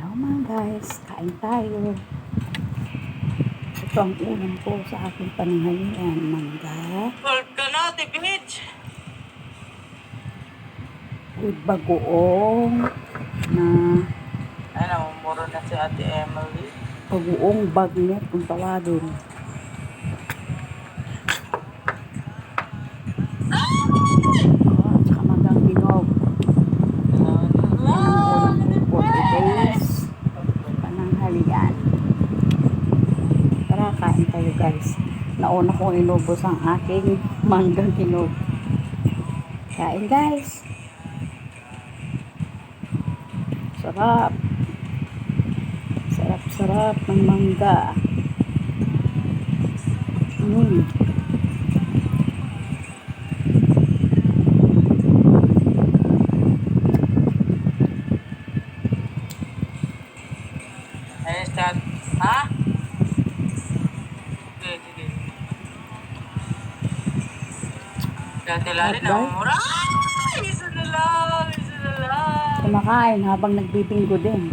Hello mga guys, kain tayo. Ito ang ulam ko sa aking pananghalian. Mangga Hold ka na, bitch! with bagoong na Ay, namumuro na si Ate Emily. bagoong bagnet kung tawagin. At saka manggang hinog. Yan ang ulam ko for today's pananghalian. Tara, kain tayo guys. Nauna kong inubos ang aking manggang hinog. Kain guys. Sarap. Sarap-sarap ng mangga. Ayun, start. Ha? Okay, sige. Dati lali, Hotdog? namumuro. Ay! Isa na lang! Isa na lang! Kumakain habang nagbibinggo din.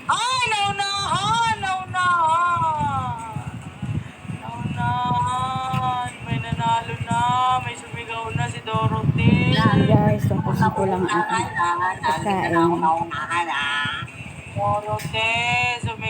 Ay! Naunahan! Naunahan! Naunahan! May nanalo na! May sumigaw na si Dorothy! Ayan guys, tapusin ko lang ang aking pagkain. Dorothy! Sumigaw